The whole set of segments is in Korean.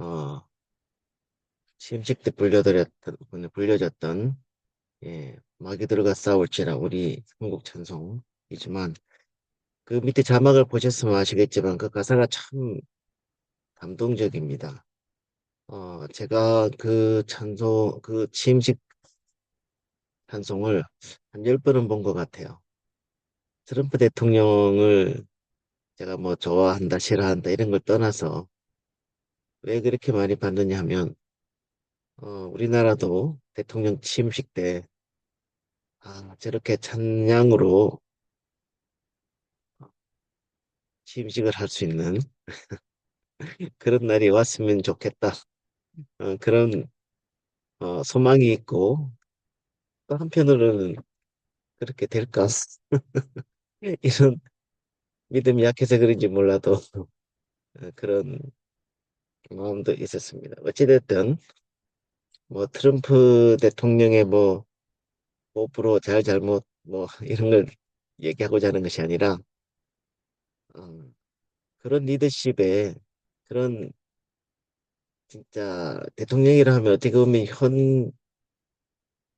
어, 취임식 때 불려졌던, 예, 마귀들과 싸울지라 우리 한국 찬송이지만, 그 밑에 자막을 보셨으면 아시겠지만, 그 가사가 참 감동적입니다. 제가 그 취임식 찬송을 한 10번은 본 것 같아요. 트럼프 대통령을 제가 뭐 좋아한다, 싫어한다, 이런 걸 떠나서 왜 그렇게 많이 받느냐 하면, 우리나라도 대통령 취임식 때, 저렇게 찬양으로 취임식을 할 수 있는 그런 날이 왔으면 좋겠다. 그런 소망이 있고, 또 한편으로는 그렇게 될까? 이런 믿음이 약해서 그런지 몰라도 그런 마음도 있었습니다. 어찌됐든, 뭐 트럼프 대통령의 뭐 호불호 잘잘못 뭐 이런 걸 얘기하고자 하는 것이 아니라, 어, 그런 리더십에 그런 진짜 대통령이라 하면 어떻게 보면 현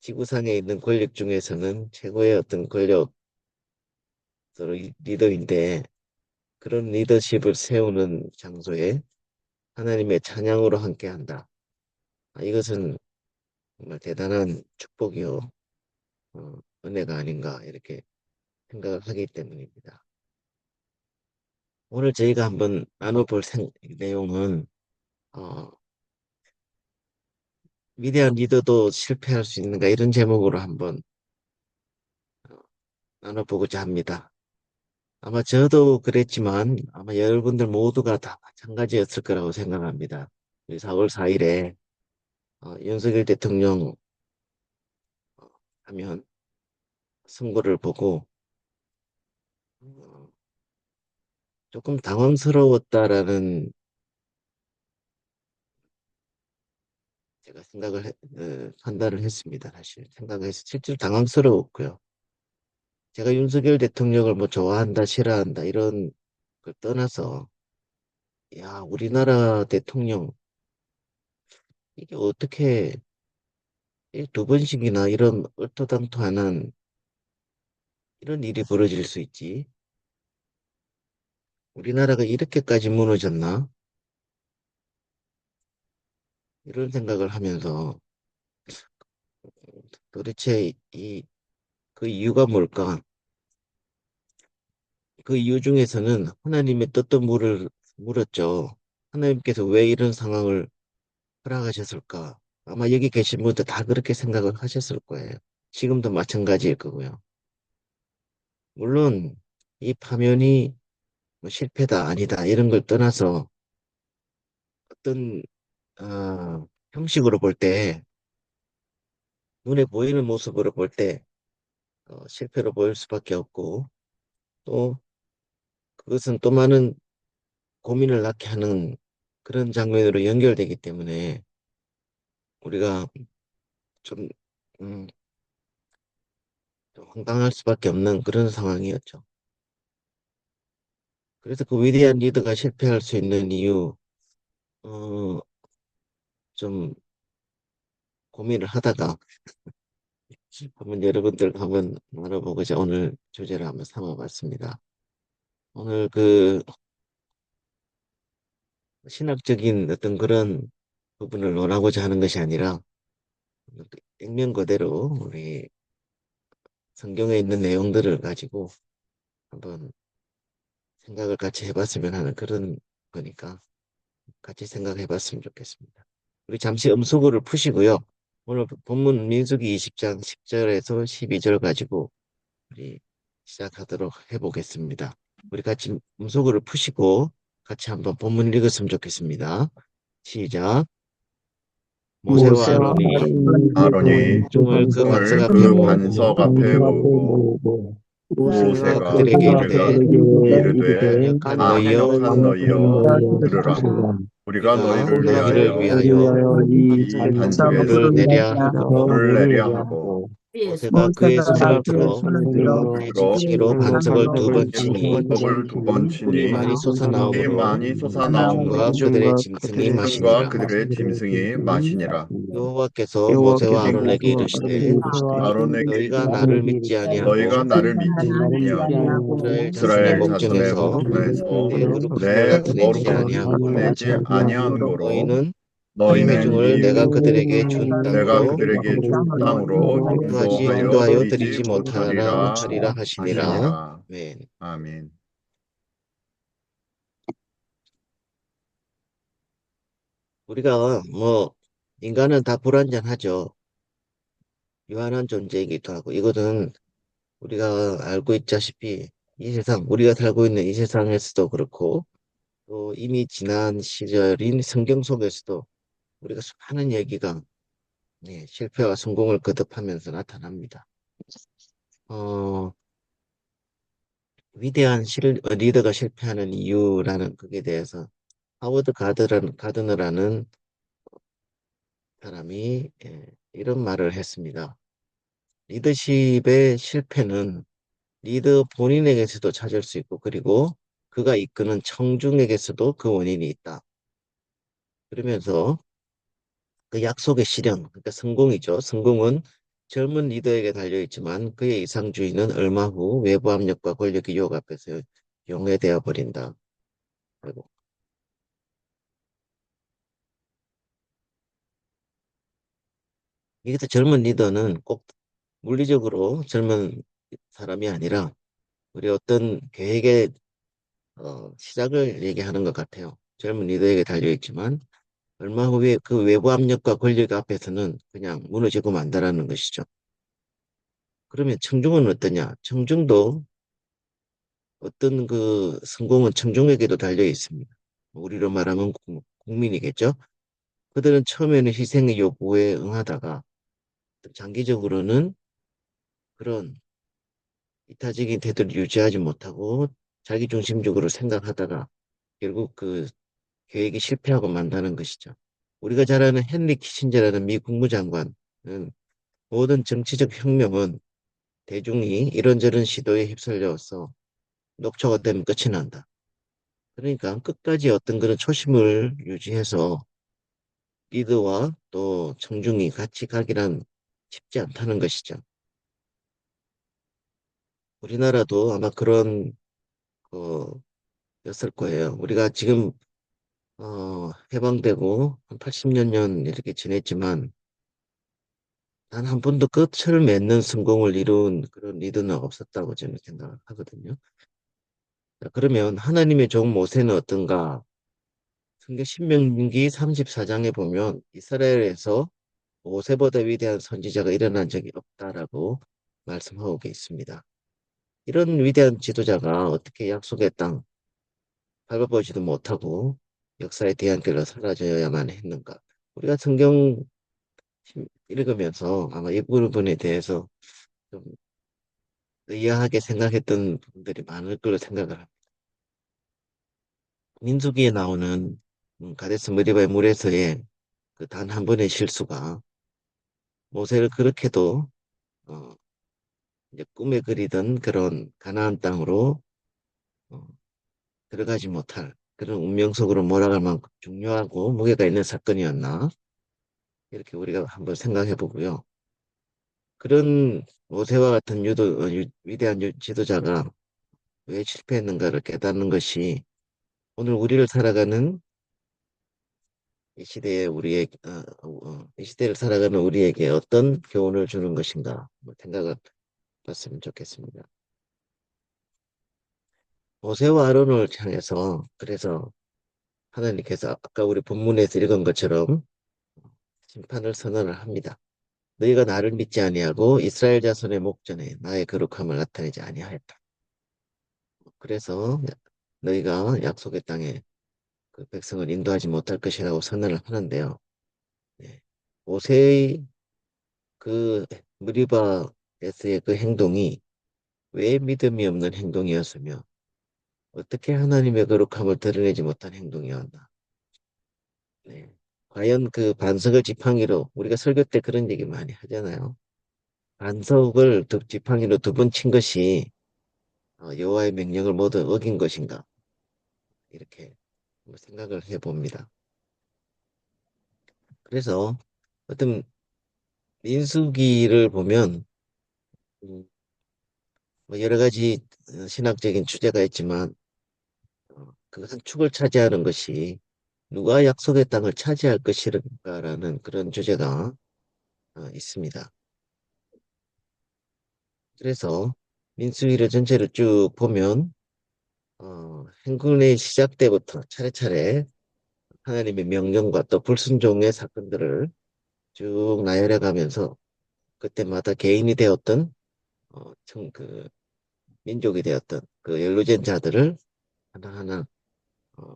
지구상에 있는 권력 중에서는 최고의 어떤 권력 리더인데, 그런 리더십을 세우는 장소에 하나님의 찬양으로 함께한다. 이것은 정말 대단한 축복이요, 은혜가 아닌가 이렇게 생각을 하기 때문입니다. 오늘 저희가 한번 나눠볼 내용은, 어, 위대한 리더도 실패할 수 있는가, 이런 제목으로 한번 어, 나눠보고자 합니다. 아마 저도 그랬지만 아마 여러분들 모두가 다 마찬가지였을 거라고 생각합니다. 4월 4일에 윤석열 대통령 어, 하면 선거를 보고 어, 조금 당황스러웠다라는 제가 판단을 했습니다. 사실 생각해서 실제로 당황스러웠고요. 제가 윤석열 대통령을 뭐 좋아한다, 싫어한다 이런 걸 떠나서, 야, 우리나라 대통령 이게 어떻게 두 번씩이나 이런 얼토당토하는 이런 일이 벌어질 수 있지? 우리나라가 이렇게까지 무너졌나? 이런 생각을 하면서 도대체 그 이유가 뭘까? 그 이유 중에서는 하나님의 뜻도 물었죠. 하나님께서 왜 이런 상황을 허락하셨을까? 아마 여기 계신 분들 다 그렇게 생각을 하셨을 거예요. 지금도 마찬가지일 거고요. 물론 이 파면이 뭐 실패다 아니다 이런 걸 떠나서 어떤 형식으로 볼 때, 눈에 보이는 모습으로 볼 때 실패로 보일 수밖에 없고, 또 그것은 또 많은 고민을 낳게 하는 그런 장면으로 연결되기 때문에 우리가 좀, 음, 좀 황당할 수밖에 없는 그런 상황이었죠. 그래서 그 위대한 리더가 실패할 수 있는 이유, 어, 좀 고민을 하다가 한번 여러분들 한번 나눠보고자 오늘 주제를 한번 삼아봤습니다. 오늘 그 신학적인 어떤 그런 부분을 논하고자 하는 것이 아니라 액면 그대로 우리 성경에 있는 내용들을 가지고 한번 생각을 같이 해봤으면 하는 그런 거니까 같이 생각해봤으면 좋겠습니다. 우리 잠시 음소거를 푸시고요. 오늘 본문 민수기 20장 10절에서 12절 가지고 우리 시작하도록 해보겠습니다. 우리 같이 음소거를 푸시고 같이 한번 본문 읽었으면 좋겠습니다. 시작. 모세와 모세와 아론이 아론이 아론이 회중을 그 회중을 반석 앞에 그 모으고 반석 앞에 반석 앞에 모으고 모으고 모세가 모세가 그들에게 모세가 이르되 그들에게 그들에게 이르되 이르되 반역한 너희여 반역한 너희여 내가 들으라. 들으라. 우리가 우리가 너희를 너희를 위하여 위하여 우리하여 이 한 이 반석 반석에 반석에서 돌을 내랴 하고 더 돌을 물을 내려 내려 하고 하고 모세가 그의 모세가 손을 그의 들어 손을 들어 그의 들어 지팡이로 그의 반석을 두 지팡이로 번 반석을 치니 두 번 불이 치니 많이 불이 솟아나오므로 많이 군중과 솟아나오므로 그들의 짐승이 군중과 마시니라. 그들의 짐승이 마시니라. 여호와께서 모세와 아론에게 이르시되 여호와께서 아론에게 너희가 나를 믿지 너희가 아니하고 나를 믿지 나를 믿지 아니하고 아니하고 이스라엘 자손의 이스라엘 자손의 목전에서 목전에서 내 거룩함을 내 나타내지 거룩함을 아니함으로 나타내지 아니하므로 너희는 이 너희는 회중을 내가 이 그들에게 준 내가 땅으로 그들에게 준 땅으로 인도하여 인도하여 드리지 드리지 못하라 못하리라 하리라 하시니라. 하시니라. 네. 아멘. 우리가 뭐 인간은 다 불완전하죠. 유한한 존재이기도 하고 이것은 우리가 알고 있다시피 이 세상 우리가 살고 있는 이 세상에서도 그렇고 또 이미 지난 시절인 성경 속에서도 우리가 수많은 얘기가 네, 실패와 성공을 거듭하면서 나타납니다. 어, 위대한 리더가 실패하는 이유라는 것에 대해서 가드너라는 사람이 이런 말을 했습니다. 리더십의 실패는 리더 본인에게서도 찾을 수 있고 그리고 그가 이끄는 청중에게서도 그 원인이 있다. 그러면서 그 약속의 실현, 그러니까 성공이죠. 성공은 젊은 리더에게 달려있지만 그의 이상주의는 얼마 후 외부 압력과 권력의 유혹 앞에서 용해되어 버린다. 그리고 여기서 젊은 리더는 꼭 물리적으로 젊은 사람이 아니라 우리 어떤 계획의 시작을 얘기하는 것 같아요. 젊은 리더에게 달려있지만 얼마 후에 그 외부 압력과 권력 앞에서는 그냥 무너지고 만다라는 것이죠. 그러면 청중은 어떠냐? 청중도 어떤 그 성공은 청중에게도 달려 있습니다. 우리로 말하면 국민이겠죠. 그들은 처음에는 희생의 요구에 응하다가 장기적으로는 그런 이타적인 태도를 유지하지 못하고 자기중심적으로 생각하다가 결국 그 계획이 실패하고 만다는 것이죠. 우리가 잘 아는 헨리 키신저라는 미 국무장관은 모든 정치적 혁명은 대중이 이런저런 시도에 휩쓸려서 녹초가 되면 끝이 난다. 그러니까 끝까지 어떤 그런 초심을 유지해서 리드와 또 청중이 같이 가기란 쉽지 않다는 것이죠. 우리나라도 아마 그런 였을 거예요. 우리가 지금 해방되고 한 80년 년 이렇게 지냈지만 단 한 번도 끝을 맺는 성공을 이룬 그런 리더는 없었다고 저는 생각을 하거든요. 자, 그러면 하나님의 종 모세는 어떤가? 성경 신명기 34장에 보면 이스라엘에서 모세보다 위대한 선지자가 일어난 적이 없다라고 말씀하고 있습니다. 이런 위대한 지도자가 어떻게 약속의 땅 밟아보지도 못하고 역사의 뒤안길로 사라져야만 했는가? 우리가 성경 읽으면서 아마 이 부분에 대해서 좀 의아하게 생각했던 분들이 많을 걸로 생각을 합니다. 민수기에 나오는 가데스 머리바의 물에서의 그 단 한 번의 실수가 모세를 그렇게도 어, 이제 꿈에 그리던 그런 가나안 땅으로 어, 들어가지 못할 그런 운명 속으로 몰아갈 만큼 중요하고 무게가 있는 사건이었나 이렇게 우리가 한번 생각해 보고요. 그런 모세와 같은 위대한 지도자가 왜 실패했는가를 깨닫는 것이 오늘 우리를 살아가는 이 시대에 이 시대를 살아가는 우리에게 어떤 교훈을 주는 것인가 뭐 생각을 봤으면 좋겠습니다. 모세와 아론을 향해서 그래서 하나님께서 아까 우리 본문에서 읽은 것처럼 심판을 선언을 합니다. 너희가 나를 믿지 아니하고 이스라엘 자손의 목전에 나의 거룩함을 나타내지 아니하였다. 그래서 너희가 약속의 땅에 그 백성을 인도하지 못할 것이라고 선언을 하는데요. 네. 모세의 그 무리바에서의 그 행동이 왜 믿음이 없는 행동이었으며 어떻게 하나님의 거룩함을 드러내지 못한 행동이었나. 네. 과연 그 반석을 지팡이로 우리가 설교 때 그런 얘기 많이 하잖아요. 반석을 지팡이로 두 번 친 것이 여호와의 명령을 모두 어긴 것인가? 이렇게 한번 생각을 해봅니다. 그래서 어떤 민수기를 보면 음, 뭐 여러 가지 신학적인 주제가 있지만 그 한 축을 차지하는 것이 누가 약속의 땅을 차지할 것인가라는 그런 주제가 있습니다. 그래서 민수기를 전체를 쭉 보면 행군의 시작 때부터 차례차례 하나님의 명령과 또 불순종의 사건들을 쭉 나열해 가면서 그때마다 개인이 되었던 그 민족이 되었던 그 연루된 자들을 하나하나 어,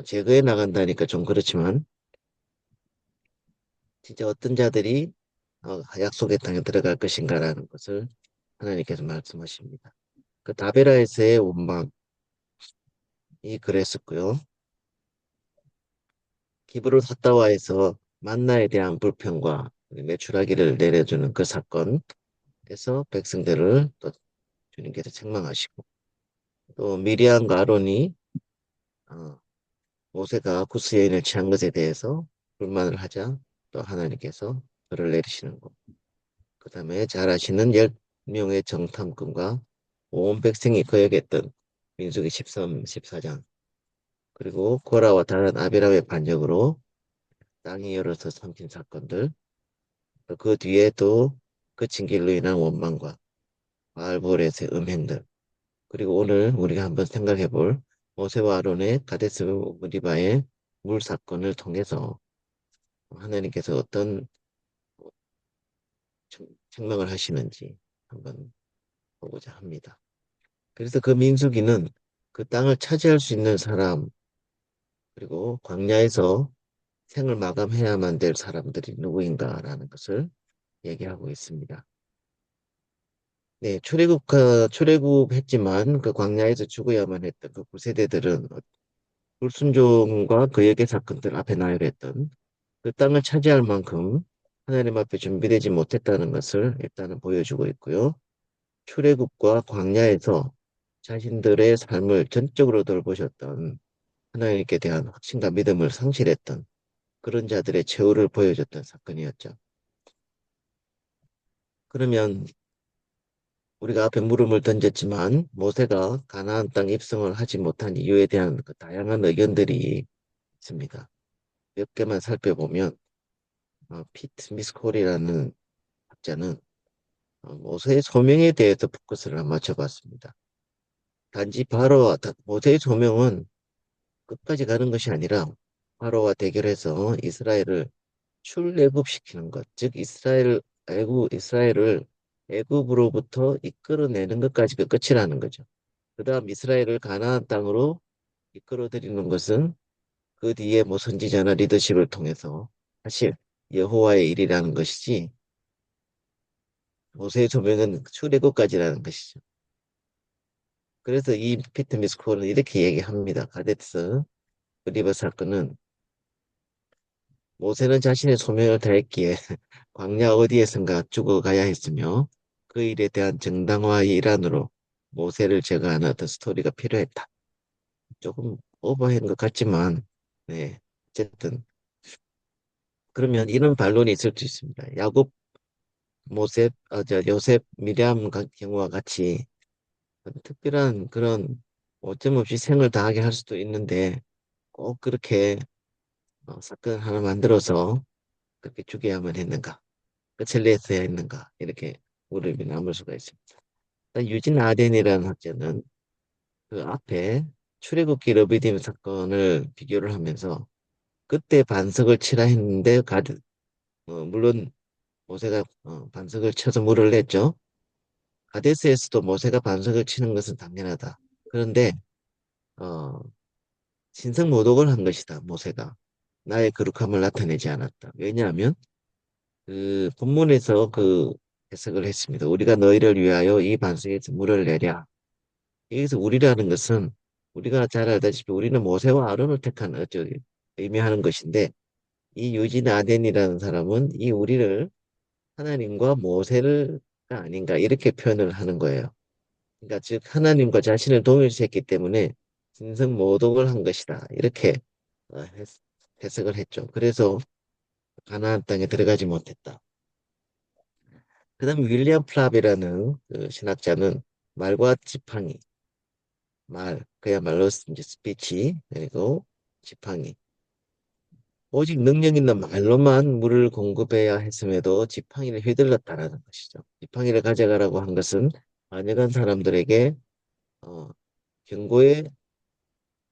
제거해 나간다니까 좀 그렇지만 진짜 어떤 자들이 약속의 땅에 들어갈 것인가라는 것을 하나님께서 말씀하십니다. 그 다베라에서의 원망이 그랬었고요. 기브로 삿다와에서 만나에 대한 불평과 메추라기를 내려주는 그 사건에서 백성들을 또 주님께서 책망하시고 또 미리암과 아론이 어, 모세가 구스 여인을 취한 것에 대해서 불만을 하자 또 하나님께서 벌을 내리시는 것. 그 다음에 잘 아시는 10명의 정탐꾼과 온 백성이 거역했던 민수기 13, 14장 그리고 고라와 다른 아비람의 반역으로 땅이 열어서 삼킨 사건들 또그 뒤에 또 그친 길로 인한 원망과 바알볼에서의 음행들 그리고 오늘 우리가 한번 생각해 볼 모세와 아론의 가데스 무리바의 물 사건을 통해서 하나님께서 어떤 책망을 하시는지 한번 보고자 합니다. 그래서 그 민수기는 그 땅을 차지할 수 있는 사람 그리고 광야에서 생을 마감해야만 될 사람들이 누구인가라는 것을 얘기하고 있습니다. 네, 출애굽했지만 그 광야에서 죽어야만 했던 그 9세대들은 불순종과 그 역의 사건들 앞에 나열했던 그 땅을 차지할 만큼 하나님 앞에 준비되지 못했다는 것을 일단은 보여주고 있고요. 출애굽과 광야에서 자신들의 삶을 전적으로 돌보셨던 하나님께 대한 확신과 믿음을 상실했던 그런 자들의 최후를 보여줬던 사건이었죠. 그러면 우리가 앞에 물음을 던졌지만 모세가 가나안 땅 입성을 하지 못한 이유에 대한 그 다양한 의견들이 있습니다. 몇 개만 살펴보면 피트 미스콜이라는 학자는 모세의 소명에 대해서 포커스를 맞춰봤습니다. 단지 모세의 소명은 끝까지 가는 것이 아니라 바로와 대결해서 이스라엘을 출애굽시키는 것, 즉 이스라엘을 애굽으로부터 이끌어내는 것까지 그 끝이라는 거죠. 그다음 이스라엘을 가나안 땅으로 이끌어들이는 것은 그 뒤에 뭐 선지자나 리더십을 통해서 사실 여호와의 일이라는 것이지 모세의 소명은 출애굽까지라는 것이죠. 그래서 이 피트 미스코는 이렇게 얘기합니다. 가데스 리버 사건은 모세는 자신의 소명을 다했기에 광야 어디에선가 죽어가야 했으며 그 일에 대한 정당화의 일환으로 모세를 제거하는 어떤 스토리가 필요했다. 조금 오버한 것 같지만 네 어쨌든 그러면 이런 반론이 있을 수 있습니다. 야곱, 요셉, 미리암 경우와 같이 특별한 그런 어쩜 없이 생을 다하게 할 수도 있는데 꼭 그렇게 사건 하나 만들어서 그렇게 죽여야만 했는가? 끝을 냈어야 했는가? 이렇게 물음이 남을 수가 있습니다. 유진 아덴이라는 학자는 그 앞에 출애굽기 러비딤 사건을 비교를 하면서 그때 반석을 치라 했는데 물론 모세가 반석을 쳐서 물을 냈죠. 가데스에서도 모세가 반석을 치는 것은 당연하다. 그런데 어, 신성 모독을 한 것이다. 모세가 나의 거룩함을 나타내지 않았다. 왜냐하면 그 본문에서 그 해석을 했습니다. 우리가 너희를 위하여 이 반석에서 물을 내랴. 여기서 우리라는 것은 우리가 잘 알다시피 우리는 모세와 아론을 택한 의미하는 것인데 이 유진 아덴이라는 사람은 이 우리를 하나님과 모세를 아닌가 이렇게 표현을 하는 거예요. 그러니까 즉 하나님과 자신을 동일시했기 때문에 신성모독을 한 것이다. 이렇게 해석을 했죠. 그래서 가나안 땅에 들어가지 못했다. 그다음에 윌리엄 플랍이라는 그 신학자는 말과 지팡이, 그야말로 이제 스피치 그리고 지팡이. 오직 능력 있는 말로만 물을 공급해야 했음에도 지팡이를 휘둘렀다라는 것이죠. 지팡이를 가져가라고 한 것은 안역한 사람들에게 어, 경고의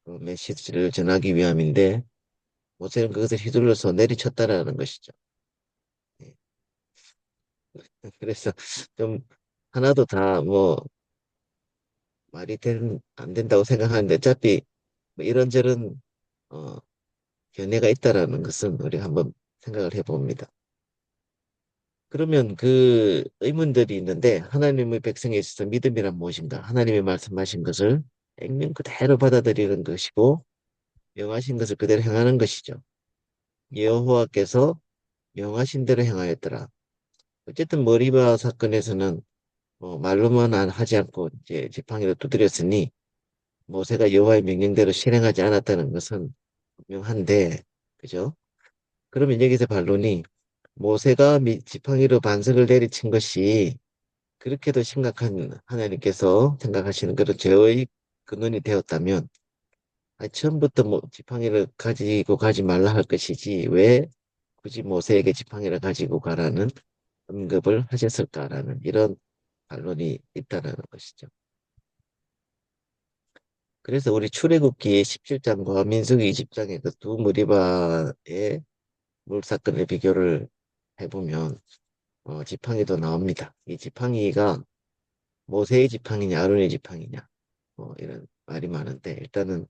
메시지를 전하기 위함인데 모세는 그것을 휘둘러서 내리쳤다라는 것이죠. 예. 그래서 좀 하나도 다 뭐 안 된다고 생각하는데 어차피 뭐 이런저런 어, 견해가 있다라는 것은 우리 한번 생각을 해봅니다. 그러면 그 의문들이 있는데 하나님의 백성에 있어서 믿음이란 무엇인가? 하나님의 말씀하신 것을 액면 그대로 받아들이는 것이고 명하신 것을 그대로 행하는 것이죠. 여호와께서 명하신 대로 행하였더라. 어쨌든 머리바 사건에서는 말로만 하지 않고 이제 지팡이로 두드렸으니 모세가 여호와의 명령대로 실행하지 않았다는 것은 분명한데, 그죠? 그러면 여기서 반론이 모세가 지팡이로 반석을 내리친 것이 그렇게도 심각한 하나님께서 생각하시는 그런 죄의 근원이 되었다면 처음부터 뭐 지팡이를 가지고 가지 말라 할 것이지 왜 굳이 모세에게 지팡이를 가지고 가라는 언급을 하셨을까라는 이런 반론이 있다는 것이죠. 그래서 우리 출애굽기 17장과 민수기 20장의 그 두 무리바의 물사건을 비교를 해보면 지팡이도 나옵니다. 이 지팡이가 모세의 지팡이냐 아론의 지팡이냐 이런 말이 많은데 일단은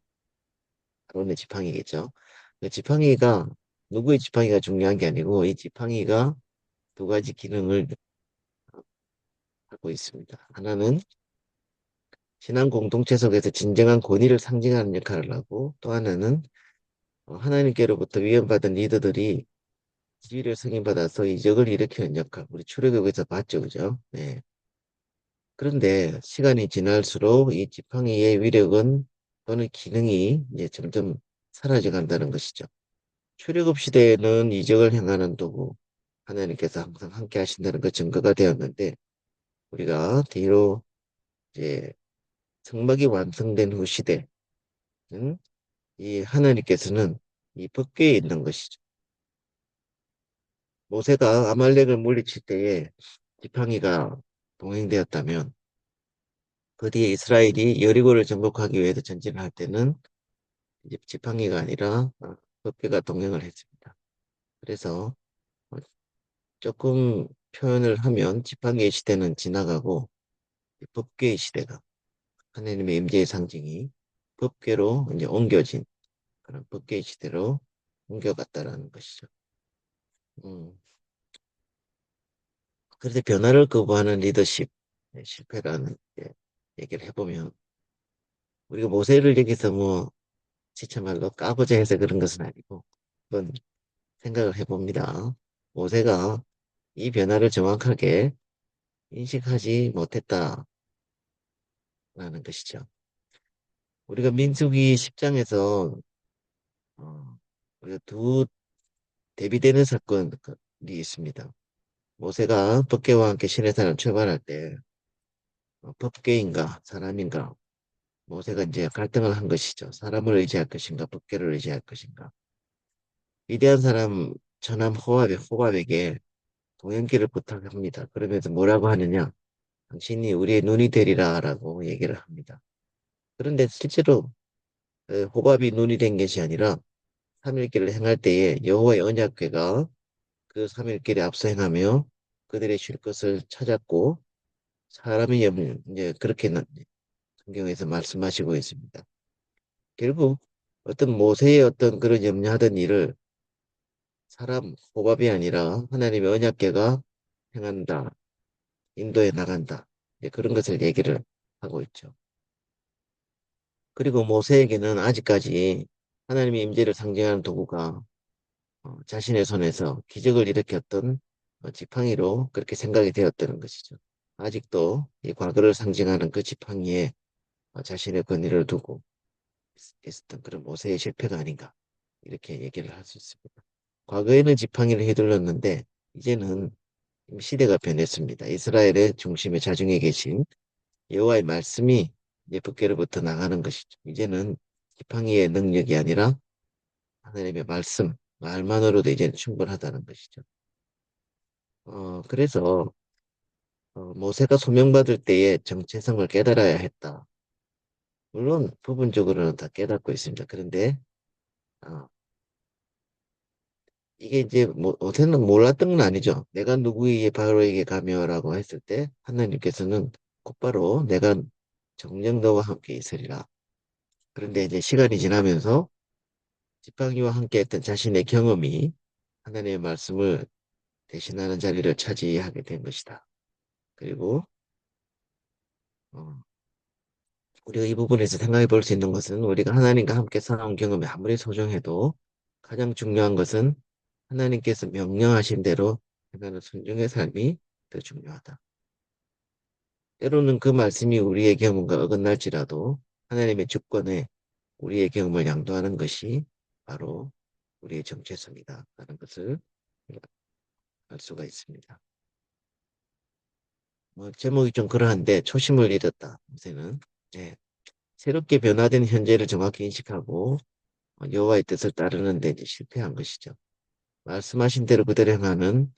아론의 지팡이겠죠. 그 지팡이가 누구의 지팡이가 중요한 게 아니고 이 지팡이가 두 가지 기능을 하고 있습니다. 하나는 신앙 공동체 속에서 진정한 권위를 상징하는 역할을 하고 또 하나는 하나님께로부터 위임받은 리더들이 지위를 승인받아서 이적을 일으키는 역할. 우리 출애굽에서 봤죠, 그죠? 네. 그런데 시간이 지날수록 이 지팡이의 위력은 또는 기능이 이제 점점 사라져 간다는 것이죠. 출애굽 시대에는 이적을 행하는 도구, 하나님께서 항상 함께 하신다는 그 증거가 되었는데 우리가 뒤로 이제 성막이 완성된 후 시대는 이 하나님께서는 이 법궤에 있는 것이죠. 모세가 아말렉을 물리칠 때에 지팡이가 동행되었다면 그 뒤에 이스라엘이 여리고를 정복하기 위해서 전진을 할 때는 이제 지팡이가 아니라 법궤가 동행을 했습니다. 그래서 어, 조금 표현을 하면 지팡이의 시대는 지나가고 법궤의 시대가 하나님의 임재의 상징이 법궤로 이제 옮겨진 그런 법궤의 시대로 옮겨갔다라는 것이죠. 음, 그래서 변화를 거부하는 리더십 실패라는 얘기를 해보면 우리가 모세를 여기서 뭐 지체말로 까보자 해서 그런 것은 아니고 한번 생각을 해봅니다. 모세가 이 변화를 정확하게 인식하지 못했다라는 것이죠. 우리가 민수기 10장에서 우리가 두 대비되는 사건이 있습니다. 모세가 법궤와 함께 시내산을 출발할 때 법궤인가 사람인가 모세가 이제 갈등을 한 것이죠. 사람을 의지할 것인가 법궤를 의지할 것인가. 위대한 사람 전함 호밥에게 동행길을 부탁합니다. 그러면서 뭐라고 하느냐? 당신이 우리의 눈이 되리라라고 얘기를 합니다. 그런데 실제로 호밥이 눈이 된 것이 아니라 3일길을 행할 때에 여호와의 언약궤가 그 3일길에 앞서 행하며 그들의 쉴 것을 찾았고 사람이 이제 그렇게 성경에서 말씀하시고 있습니다. 결국 어떤 모세의 어떤 그런 염려하던 일을 사람 호밥이 아니라 하나님의 언약궤가 행한다, 인도에 나간다. 이제 그런 것을 얘기를 하고 있죠. 그리고 모세에게는 아직까지 하나님의 임재를 상징하는 도구가 자신의 손에서 기적을 일으켰던 지팡이로 그렇게 생각이 되었다는 것이죠. 아직도 이 과거를 상징하는 그 지팡이에 자신의 권위를 두고 있었던 그런 모세의 실패가 아닌가 이렇게 얘기를 할 수 있습니다. 과거에는 지팡이를 휘둘렀는데 이제는 시대가 변했습니다. 이스라엘의 중심에 자중해 계신 여호와의 말씀이 이제 붓게로부터 나가는 것이죠. 이제는 지팡이의 능력이 아니라 하나님의 말씀, 말만으로도 이제 충분하다는 것이죠. 그래서 모세가 소명받을 때에 정체성을 깨달아야 했다. 물론 부분적으로는 다 깨닫고 있습니다. 그런데 어, 이게 이제 모세는 몰랐던 건 아니죠. 내가 누구에게 바로에게 가며라고 했을 때 하나님께서는 곧바로 내가 정녕 너와 함께 있으리라. 그런데 이제 시간이 지나면서 지팡이와 함께 했던 자신의 경험이 하나님의 말씀을 대신하는 자리를 차지하게 된 것이다. 그리고 어, 우리가 이 부분에서 생각해 볼 수 있는 것은 우리가 하나님과 함께 살아온 경험이 아무리 소중해도 가장 중요한 것은 하나님께서 명령하신 대로 행하는 순종의 삶이 더 중요하다. 때로는 그 말씀이 우리의 경험과 어긋날지라도 하나님의 주권에 우리의 경험을 양도하는 것이 바로 우리의 정체성이다 라는 것을 알 수가 있습니다. 제목이 좀 그러한데 초심을 잃었다. 요새는 네. 새롭게 변화된 현재를 정확히 인식하고 여호와의 뜻을 따르는 데 이제 실패한 것이죠. 말씀하신 대로 그대로 행하는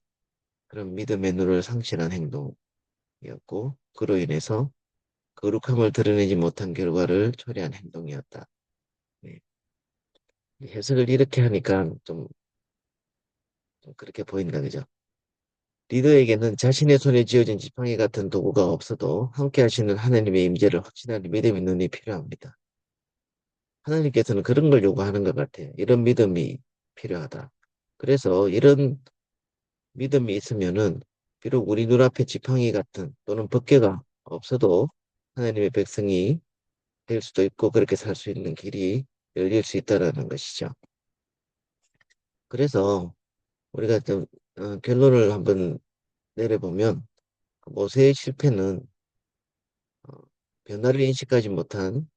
그런 믿음의 눈을 상실한 행동이었고 그로 인해서 거룩함을 드러내지 못한 결과를 초래한 행동이었다. 네. 해석을 이렇게 하니까 좀 그렇게 보인다, 그죠? 리더에게는 자신의 손에 쥐어진 지팡이 같은 도구가 없어도 함께 하시는 하나님의 임재를 확신하는 믿음의 눈이 필요합니다. 하나님께서는 그런 걸 요구하는 것 같아요. 이런 믿음이 필요하다. 그래서 이런 믿음이 있으면은 비록 우리 눈앞에 지팡이 같은 또는 벗개가 없어도 하나님의 백성이 될 수도 있고 그렇게 살 수 있는 길이 열릴 수 있다라는 것이죠. 그래서 우리가 좀 결론을 한번 내려보면 모세의 실패는 어, 변화를 인식하지 못한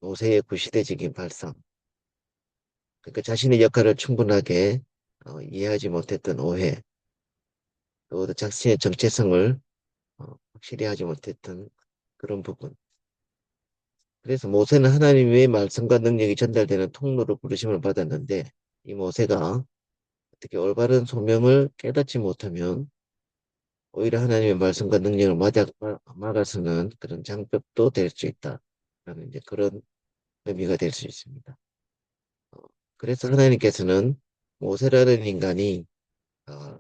모세의 구시대적인 발상, 그러니까 자신의 역할을 충분하게 이해하지 못했던 오해, 또 자신의 정체성을 확실히 하지 못했던 그런 부분. 그래서 모세는 하나님의 말씀과 능력이 전달되는 통로로 부르심을 받았는데 이 모세가 어떻게 올바른 소명을 깨닫지 못하면 오히려 하나님의 말씀과 능력을 막아서는 그런 장벽도 될 수 있다라는 이제 그런 의미가 될 수 있습니다. 어, 그래서 하나님께서는 모세라는 인간이 어,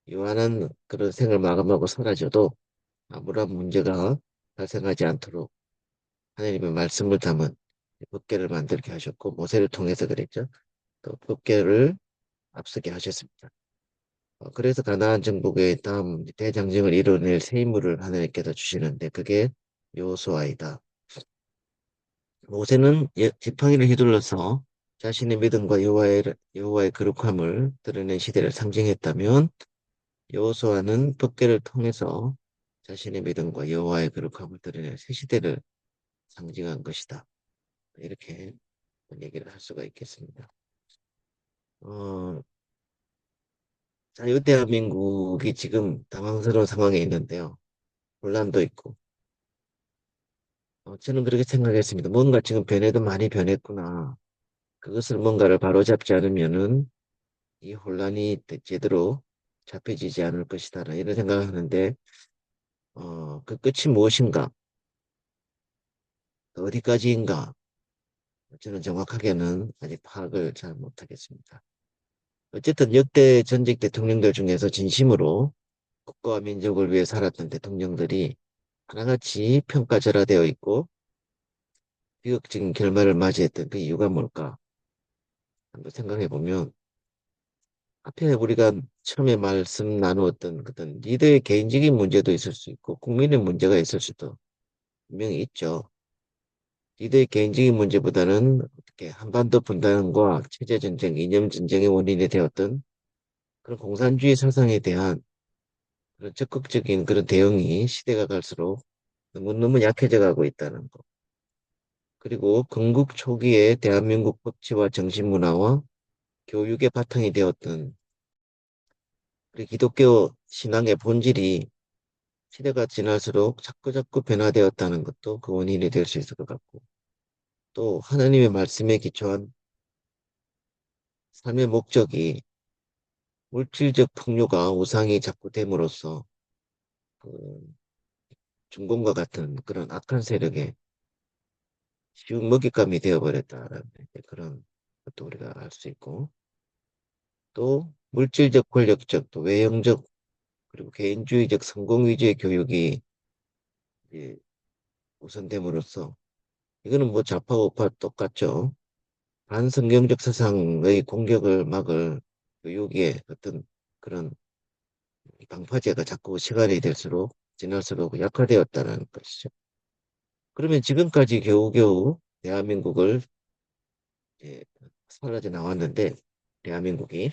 유한한 그런 생을 마감하고 사라져도 아무런 문제가 발생하지 않도록 하나님의 말씀을 담은 법궤를 만들게 하셨고 모세를 통해서 그랬죠. 또 법궤를 앞서게 하셨습니다. 그래서 가나안 정복의 다음 대장정을 이뤄낼 새 인물을 하나님께서 주시는데 그게 여호수아이다. 모세는 지팡이를 휘둘러서 자신의 믿음과 여호와의 거룩함을 드러낸 시대를 상징했다면 여호수아는 법궤를 통해서 자신의 믿음과 여호와의 거룩함을 드러낸 새 시대를 상징한 것이다. 이렇게 얘기를 할 수가 있겠습니다. 어, 자유대한민국이 지금 당황스러운 상황에 있는데요. 혼란도 있고. 저는 그렇게 생각했습니다. 뭔가 지금 변해도 많이 변했구나. 그것을 뭔가를 바로잡지 않으면은 이 혼란이 제대로 잡혀지지 않을 것이다. 이런 생각을 하는데, 그 끝이 무엇인가? 어디까지인가? 저는 정확하게는 아직 파악을 잘 못하겠습니다. 어쨌든 역대 전직 대통령들 중에서 진심으로 국가와 민족을 위해 살았던 대통령들이 하나같이 평가절하되어 있고 비극적인 결말을 맞이했던 그 이유가 뭘까? 한번 생각해 보면 앞에 우리가 처음에 말씀 나누었던 그런 리더의 개인적인 문제도 있을 수 있고 국민의 문제가 있을 수도 분명히 있죠. 리더의 개인적인 문제보다는 어떻게 한반도 분단과 체제 전쟁, 이념 전쟁의 원인이 되었던 그런 공산주의 사상에 대한 그런 적극적인 그런 대응이 시대가 갈수록 너무너무 약해져 가고 있다는 거. 그리고 건국 초기에 대한민국 법치와 정신문화와 교육의 바탕이 되었던 우리 기독교 신앙의 본질이 시대가 지날수록 자꾸자꾸 변화되었다는 것도 그 원인이 될 수 있을 것 같고, 또 하나님의 말씀에 기초한 삶의 목적이 물질적 풍요가 우상이 자꾸 됨으로써 그 중공과 같은 그런 악한 세력에 쉬운 먹잇감이 되어버렸다라는 그런 것도 우리가 알 수 있고, 또 물질적, 권력적, 또 외형적, 그리고 개인주의적 성공 위주의 교육이 이제 우선됨으로써 이거는 뭐 좌파 우파 똑같죠. 반성경적 사상의 공격을 막을 교육의 어떤 그런 방파제가 자꾸 시간이 될수록 지날수록 약화되었다는 것이죠. 그러면 지금까지 겨우겨우 대한민국을 이제 살아져 나왔는데, 대한민국이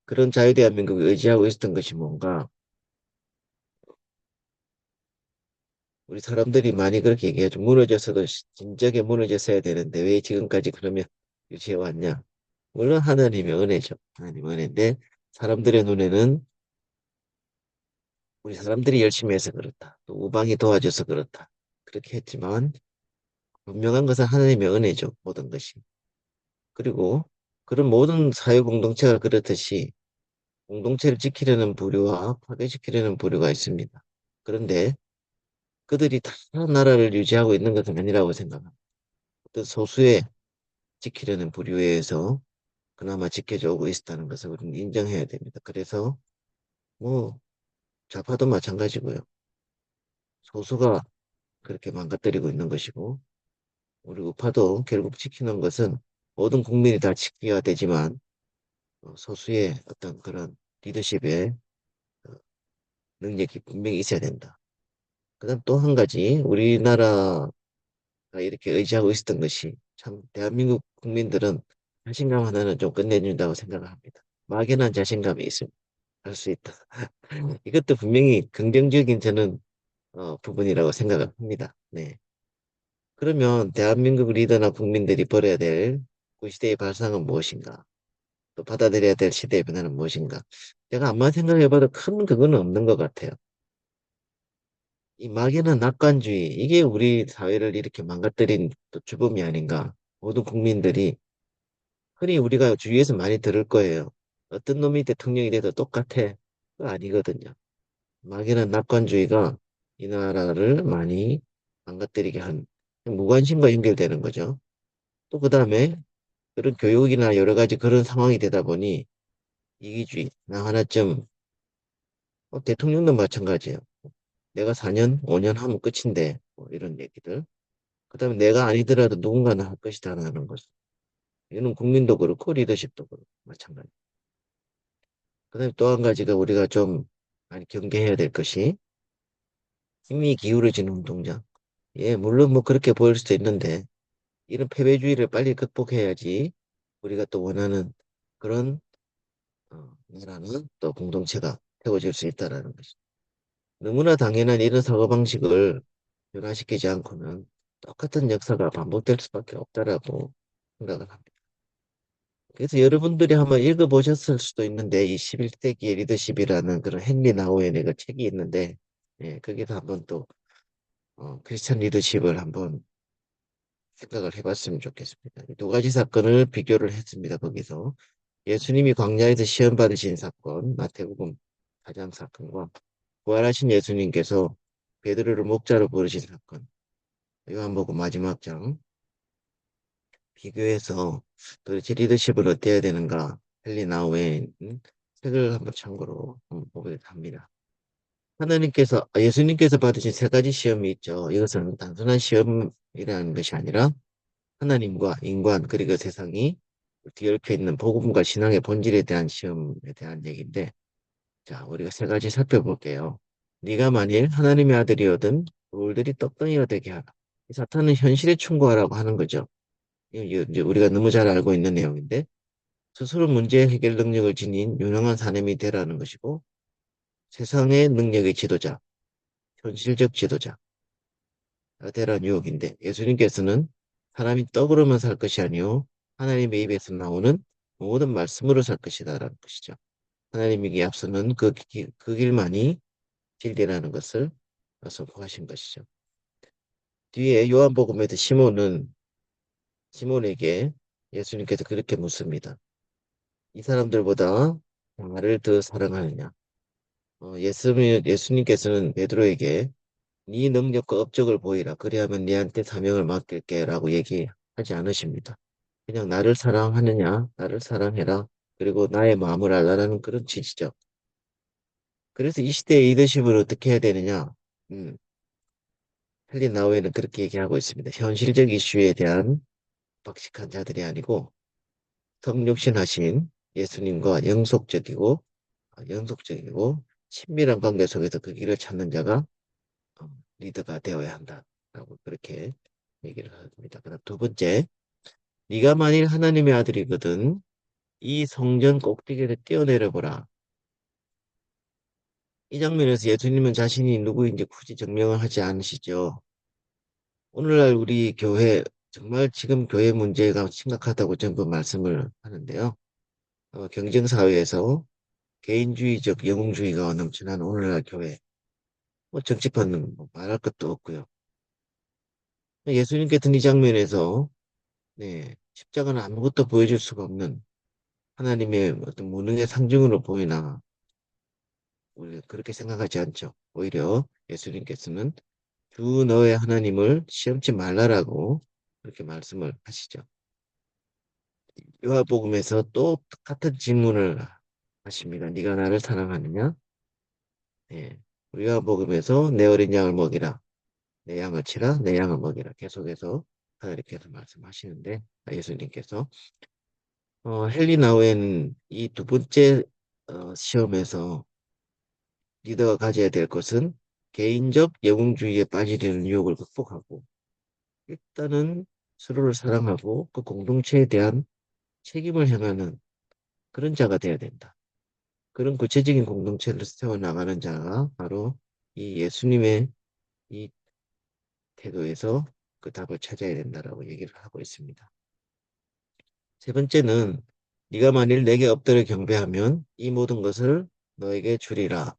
그런 자유대한민국을 의지하고 있었던 것이 뭔가, 우리 사람들이 많이 그렇게 얘기하죠. 무너져서도 진작에 무너졌어야 되는데 왜 지금까지 그러면 유지해 왔냐. 물론 하나님의 은혜죠. 하나님의 은혜인데 사람들의 눈에는 우리 사람들이 열심히 해서 그렇다, 또 우방이 도와줘서 그렇다, 그렇게 했지만 분명한 것은 하나님의 은혜죠. 모든 것이. 그리고 그런 모든 사회 공동체가 그렇듯이 공동체를 지키려는 부류와 파괴시키려는 부류가 있습니다. 그런데 그들이 다 나라를 유지하고 있는 것은 아니라고 생각합니다. 어떤 소수의 지키려는 부류에 의해서 그나마 지켜져 오고 있다는 것을 우리는 인정해야 됩니다. 그래서 뭐 좌파도 마찬가지고요. 소수가 그렇게 망가뜨리고 있는 것이고, 우리 우파도 결국 지키는 것은 모든 국민이 다 지켜야 되지만 소수의 어떤 그런 리더십의 어, 능력이 분명히 있어야 된다. 그다음 또 한 가지, 우리나라가 이렇게 의지하고 있었던 것이 참 대한민국 국민들은 자신감 하나는 좀 끝내준다고 생각을 합니다. 막연한 자신감이 있으면 할 수 있다. 이것도 분명히 긍정적인 저는 부분이라고 생각을 합니다. 네. 그러면 대한민국 리더나 국민들이 벌여야 될 구시대의 발상은 무엇인가? 또 받아들여야 될 시대의 변화는 무엇인가? 제가 아무리 생각해봐도 큰 그거는 없는 것 같아요. 이 막연한 낙관주의, 이게 우리 사회를 이렇게 망가뜨린 또 주범이 아닌가. 모든 국민들이, 흔히 우리가 주위에서 많이 들을 거예요. 어떤 놈이 대통령이 돼도 똑같아. 그거 아니거든요. 막연한 낙관주의가 이 나라를 많이 망가뜨리게 한 무관심과 연결되는 거죠. 또 그 다음에 그런 교육이나 여러 가지 그런 상황이 되다 보니 이기주의, 나 하나쯤, 대통령도 마찬가지예요. 내가 4년, 5년 하면 끝인데, 뭐 이런 얘기들. 그 다음에 내가 아니더라도 누군가는 할 것이다라는 것. 이는 국민도 그렇고 리더십도 그렇고 마찬가지. 그 다음에 또 한 가지가 우리가 좀 많이 경계해야 될 것이 힘이 기울어지는 운동장. 예, 물론 뭐 그렇게 보일 수도 있는데 이런 패배주의를 빨리 극복해야지 우리가 또 원하는 그런 나라는 또 공동체가 세워질 수 있다라는 것이. 너무나 당연한 이런 사고방식을 변화시키지 않고는 똑같은 역사가 반복될 수밖에 없다라고 생각을 합니다. 그래서 여러분들이 한번 읽어보셨을 수도 있는데 이 11세기의 리더십이라는 그런 헨리 나우엔의 그 책이 있는데, 예, 거기서 한번 또 크리스천 리더십을 한번 생각을 해봤으면 좋겠습니다. 두 가지 사건을 비교를 했습니다. 거기서 예수님이 광야에서 시험 받으신 사건, 마태복음 4장 사건과 부활하신 예수님께서 베드로를 목자로 부르신 사건, 요한복음 마지막 장 비교해서 도대체 리더십을 어때야 되는가, 헨리 나우엔 책을 한번 참고로 보게 합니다. 예수님께서 받으신 세 가지 시험이 있죠. 이것은 단순한 시험이라는 것이 아니라 하나님과 인간 그리고 세상이 뒤얽혀 있는 복음과 신앙의 본질에 대한 시험에 대한 얘기인데, 자, 우리가 세 가지 살펴볼게요. 네가 만일 하나님의 아들이거든 돌들이 떡덩이가 되게 하라. 이 사탄은 현실에 충고하라고 하는 거죠. 이제 우리가 너무 잘 알고 있는 내용인데, 스스로 문제 해결 능력을 지닌 유능한 사람이 되라는 것이고, 세상의 능력의 지도자, 현실적 지도자, 대란 유혹인데 예수님께서는 사람이 떡으로만 살 것이 아니요 하나님의 입에서 나오는 모든 말씀으로 살 것이다라는 것이죠. 하나님에게 앞서는 그 길만이 진리라는 것을 선포하신 것이죠. 뒤에 요한복음에도 시몬에게 예수님께서 그렇게 묻습니다. 이 사람들보다 나를 더 사랑하느냐? 예수님께서는 베드로에게 네 능력과 업적을 보이라. 그리하면 네한테 사명을 맡길게라고 얘기하지 않으십니다. 그냥 나를 사랑하느냐, 나를 사랑해라. 그리고 나의 마음을 알라라는 그런 취지죠. 그래서 이 시대의 리더십을 어떻게 해야 되느냐? 음, 헨리 나우에는 그렇게 얘기하고 있습니다. 현실적 이슈에 대한 박식한 자들이 아니고 성육신하신 예수님과 영속적이고 친밀한 관계 속에서 그 길을 찾는 자가 리더가 되어야 한다라고 그렇게 얘기를 합니다. 그다음 두 번째, 네가 만일 하나님의 아들이거든 이 성전 꼭대기를 뛰어내려 보라. 이 장면에서 예수님은 자신이 누구인지 굳이 증명을 하지 않으시죠. 오늘날 우리 교회 정말 지금 교회 문제가 심각하다고 전부 말씀을 하는데요. 경쟁 사회에서 개인주의적 영웅주의가 넘쳐나는 오늘날 교회, 뭐 정치판은 뭐 말할 것도 없고요. 예수님께서는 이 장면에서 십자가는 아무것도 보여줄 수가 없는 하나님의 어떤 무능의 상징으로 보이나 우리 그렇게 생각하지 않죠. 오히려 예수님께서는 주 너의 하나님을 시험치 말라라고 그렇게 말씀을 하시죠. 요한복음에서 또 같은 질문을 하십니다. 네가 나를 사랑하느냐? 예. 요한복음에서 내 어린 양을 먹이라. 내 양을 치라. 내 양을 먹이라. 계속해서 하나님께서 말씀하시는데 예수님께서 헨리 나우에는 이 두 번째 시험에서 리더가 가져야 될 것은 개인적 영웅주의에 빠지려는 유혹을 극복하고 일단은 서로를 사랑하고 그 공동체에 대한 책임을 행하는 그런 자가 돼야 된다. 그런 구체적인 공동체를 세워나가는 자가 바로 이 예수님의 이 태도에서 그 답을 찾아야 된다라고 얘기를 하고 있습니다. 세 번째는 네가 만일 내게 엎드려 경배하면 이 모든 것을 너에게 주리라.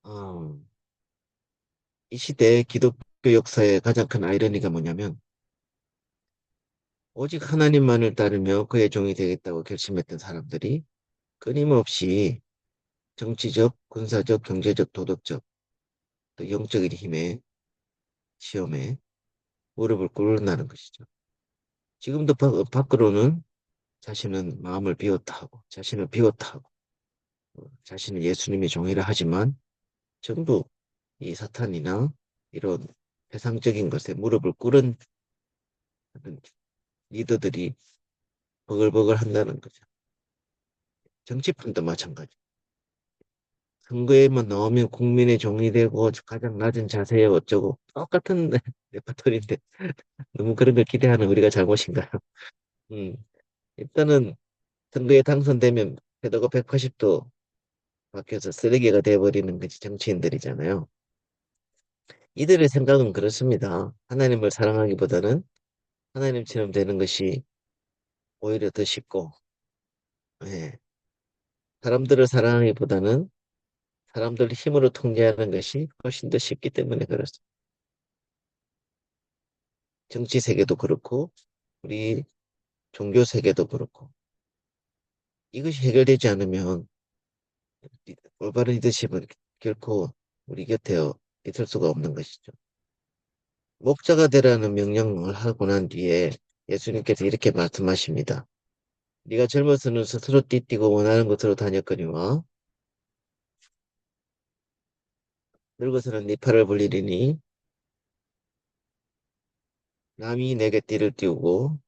어, 이 시대 기독교 역사의 가장 큰 아이러니가 뭐냐면 오직 하나님만을 따르며 그의 종이 되겠다고 결심했던 사람들이 끊임없이 정치적, 군사적, 경제적, 도덕적, 또 영적인 힘에 시험에 무릎을 꿇는다는 것이죠. 지금도 밖으로는 자신은 마음을 비웠다 하고 자신을 비웠다 하고 자신은 예수님의 종이라 하지만 전부 이 사탄이나 이런 세상적인 것에 무릎을 꿇은 리더들이 버글버글 한다는 거죠. 정치판도 마찬가지. 선거에만 나오면 국민의 종이 되고 가장 낮은 자세에 어쩌고 똑같은 레퍼토리인데 너무 그런 걸 기대하는 우리가 잘못인가요? 음, 일단은 선거에 당선되면 태도가 180도 바뀌어서 쓰레기가 돼버리는 것이 정치인들이잖아요. 이들의 생각은 그렇습니다. 하나님을 사랑하기보다는 하나님처럼 되는 것이 오히려 더 쉽고, 예, 사람들을 사랑하기보다는 사람들을 힘으로 통제하는 것이 훨씬 더 쉽기 때문에 그렇습니다. 정치 세계도 그렇고, 우리 종교 세계도 그렇고, 이것이 해결되지 않으면 올바른 리더십은 결코 우리 곁에 있을 수가 없는 것이죠. 목자가 되라는 명령을 하고 난 뒤에 예수님께서 이렇게 말씀하십니다. 네가 젊어서는 스스로 띠띠고 원하는 곳으로 다녔거니와 늙어서는 네 팔을 벌리리니 남이 내게 띠를 띠우고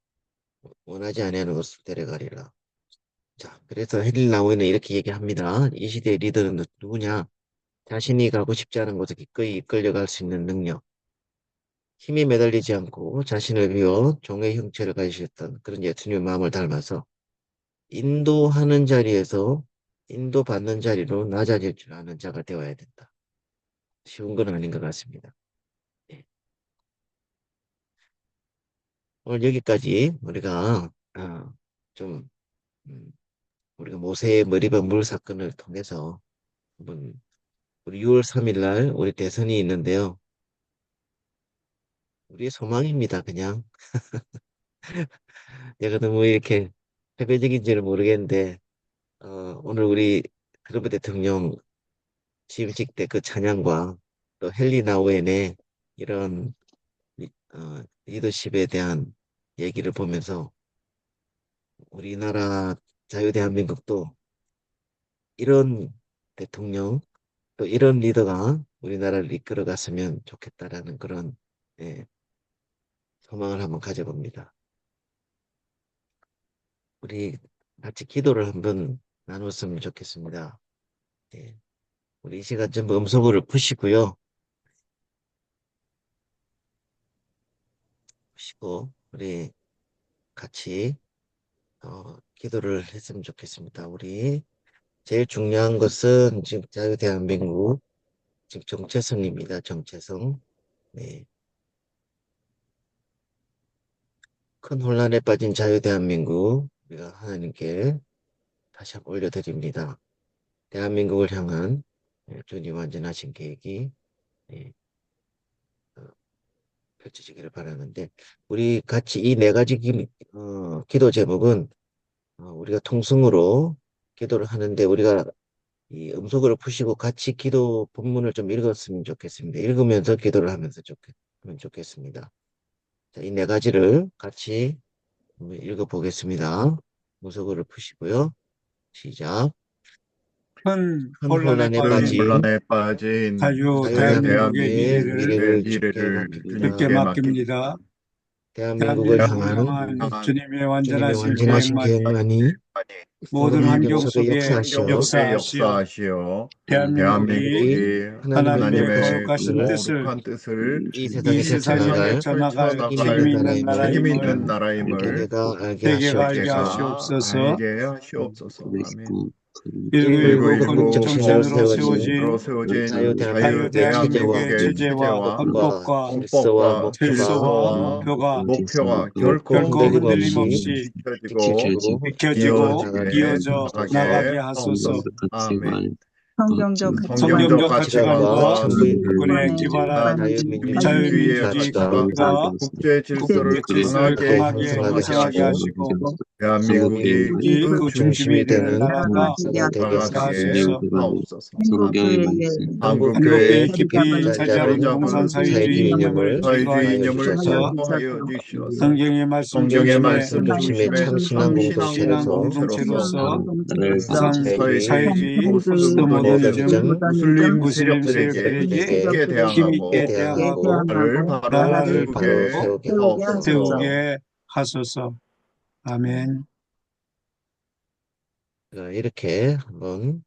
원하지 아니하는 곳으로 데려가리라. 자, 그래서 헨리 나우에는 이렇게 얘기합니다. 이 시대의 리더는 누구냐? 자신이 가고 싶지 않은 곳에 기꺼이 이끌려갈 수 있는 능력, 힘이 매달리지 않고 자신을 비워 종의 형체를 가지셨던 그런 예수님의 마음을 닮아서 인도하는 자리에서 인도받는 자리로 낮아질 줄 아는 자가 되어야 된다. 쉬운 건 아닌 것 같습니다. 예. 오늘 여기까지 우리가 좀 음, 우리가 모세의 머리범 물 사건을 통해서 한번 우리 6월 3일 날 우리 대선이 있는데요. 우리의 소망입니다. 그냥 내가 너무 이렇게 패배적인지는 모르겠는데 오늘 우리 트럼프 대통령 취임식 때 그 찬양과 또 헨리 나우엔의 이런 리더십에 대한 얘기를 보면서 우리나라 자유대한민국도 이런 대통령 또 이런 리더가 우리나라를 이끌어갔으면 좋겠다라는 그런 예, 소망을 한번 가져봅니다. 우리 같이 기도를 한번 나눴으면 좋겠습니다. 예, 우리 이 시간 좀 음소거를 푸시고요. 푸시고 우리 같이 기도를 했으면 좋겠습니다. 우리 제일 중요한 것은 지금 자유대한민국 지금 정체성입니다. 정체성. 네. 큰 혼란에 빠진 자유대한민국 우리가 하나님께 다시 한번 올려드립니다. 대한민국을 향한 주님 완전하신 계획이 예, 어, 펼쳐지기를 바라는데 우리 같이 이 네 가지 기도 제목은 우리가 통성으로 기도를 하는데 우리가 이 음속으로 푸시고 같이 기도 본문을 좀 읽었으면 좋겠습니다. 읽으면서 기도를 하면 좋겠습니다. 자, 이 네 가지를 같이 한번 읽어보겠습니다. 음속으로 푸시고요. 시작. 큰 큰 혼란에 혼란에 큰 빠진 빠진 혼란에 빠진 자유대한민국의 자유대한민국의 미래를 대한민국의 미래를 주께 미래를 주께 맡깁니다. 주님께 맡깁니다. 맡깁니다. 대한민국을 대한민국을 향한 향한 향한 주님의 주님의 완전하신 완전하신 계획만이 계획만이 모든 모든 이 환경 환경 속에 속에 환경 역사하시어 속에 역사하시어 역사하시어 대한민국이 대한민국이 대한민국이 하나님의 하나님의 하나님의 거룩하신 거룩하신 뜻을 뜻을 거룩한 뜻을 이 이 세상에 세상에 세상에 펼쳐나갈 펼쳐나갈 책임 펼쳐나갈 있는 책임 책임 있는 있는 나라임을 나라임을 세계가 알게 세계가 알게 하시옵소서. 세계가 하시옵소서. 알게 하시옵소서. 아멘. 1919 1919 헌국정신으로 헌국정신으로 헌국정신으로 세워진 세워진 자유대한민국의 체제와 자유대한민국의 체제와 체제와 헌법과 질서와 헌법과 목표가 질서와 질서와 표가 목표가 결코 결코 결코 흔들림 흔들림 없이 없이 지켜지고 지켜지고 지켜지고 이어지게 이어져 나가게 나가게 하소서. 하옵소서. 아멘. 성경적 가치관과 성경적 성경적 가치관과 가치관과 천부인권에 기반의 기반한 난 자유민주주의 민주주의의 자유민주주의 가치가 가치가 가치가 국제 질서를 국제 질서를 강하게 강하게 강하게 형성하게 형성하게 형성하게 하시고 하시고 하시고 대한민국이 대한민국이 한국이 그 그 중심이 중심이 중심이 되는 되는 되는 나라가 나라가 되게 되게 나라가게 하소서. 하소서. 하옵소서. 한국교회의 한국교회의 한국교회 깊이 깊이 자리 자리 잡은 잡은 자리 봉산 잡은 사회주의 사회주의 이념을 이념을 사회주의 제거하여 하여 이념을 주셔서 주셔서 제거하여 주시어서 성경의 말씀 성경의 중심에 말씀 말씀 중심의 중심의 참신한 참신한 공동체로서 공동체로서 공동체로서 항상 사회주의 사회주의 사회주의, 포스트모더니즘 포스트모더니즘, 무슬림 무슬림 세력들에게 세력들에게 힘있게 힘있게 힘있게 대항하고 대항하고 대항하고 나라를 바로 나라를 바로 세우게 바로 세우게 하옵소서. 하옵소서. 세우게 하소서. 아멘. 이렇게 한번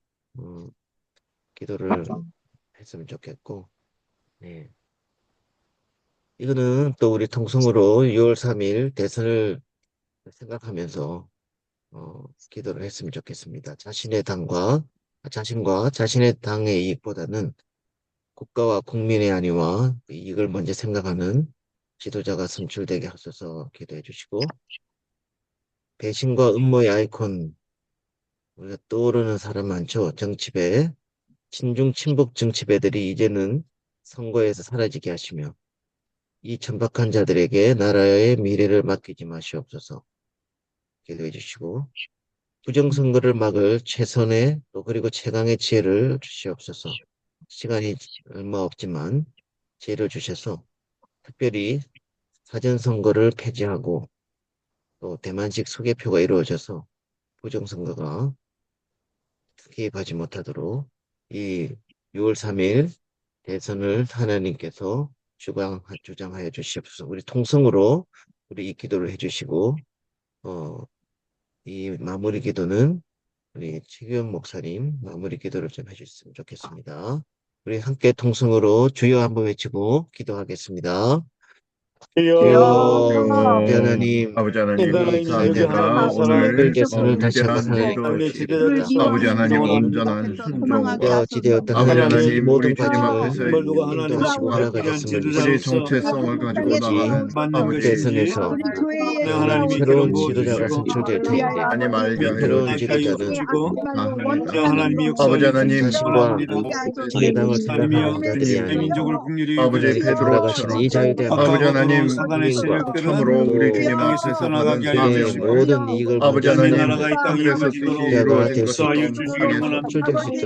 기도를 했으면 좋겠고, 네. 이거는 또 우리 통성으로 6월 3일 대선을 생각하면서 기도를 했으면 좋겠습니다. 자신과 자신의 당의 이익보다는 국가와 국민의 안위와 이익을 먼저 생각하는 지도자가 선출되게 하소서 기도해 주시고, 배신과 음모의 아이콘, 우리가 떠오르는 사람 많죠. 정치배, 친중 친북 정치배들이 이제는 선거에서 사라지게 하시며 이 천박한 자들에게 나라의 미래를 맡기지 마시옵소서 기도해 주시고, 부정선거를 막을 최선의 또 그리고 최강의 지혜를 주시옵소서. 시간이 얼마 없지만 지혜를 주셔서 특별히 사전선거를 폐지하고 또 대만식 소개표가 이루어져서 부정선거가 개입하지 못하도록 이 6월 3일 대선을 하나님께서 주장하여 주시옵소서. 우리 통성으로 우리 이 기도를 해주시고 이 마무리 기도는 우리 최규현 목사님 마무리 기도를 좀 해주셨으면 좋겠습니다. 우리 함께 통성으로 주여 한번 외치고 기도하겠습니다. 주여 주여, 하나님 아버지 하나님, 이 이 사회가 사회가 오늘 불개선을 다시 한번 위대한 하나님 리더, 주시옵소서. 아버지 하나님, 하나님 온전한 순종과 되었던 아버지 하나님께서 이 하나님, 모든 우리 주님 과정을 앞에서 인도하시고 허락하셨음을 우리 믿습니다. 정체성을 가지고 나가는 아버지 대선에서 우리 교회의 하나님이 새로운 기름 지도자가 부어주시고 선출될 텐데 하나님 알게 하여 새로운 주시고 지도자는 하나님이 아버지 역사하여 하나님, 주시기 바랍니다. 정의당을 하나님이 생각하는 자들이 내 아니라 민족을 국률이 아버지 하나님께서 허락하신 베드로처럼 이 자유대한 아버지 하나님, 사단의 참으로 우리 세력들은 주님 땅에서 앞에서 떠나가게 받은 하여 그의 주시고 사명과 모든 이익을 아버지 먼저 하나님, 나라가 이 땅에 생각하는 하늘에서 뜻이 이루어지도록 자가 이루어진 될 수 것처럼 역사하여 있도록 주시기 땅에서 원합니다. 선출될 수 있도록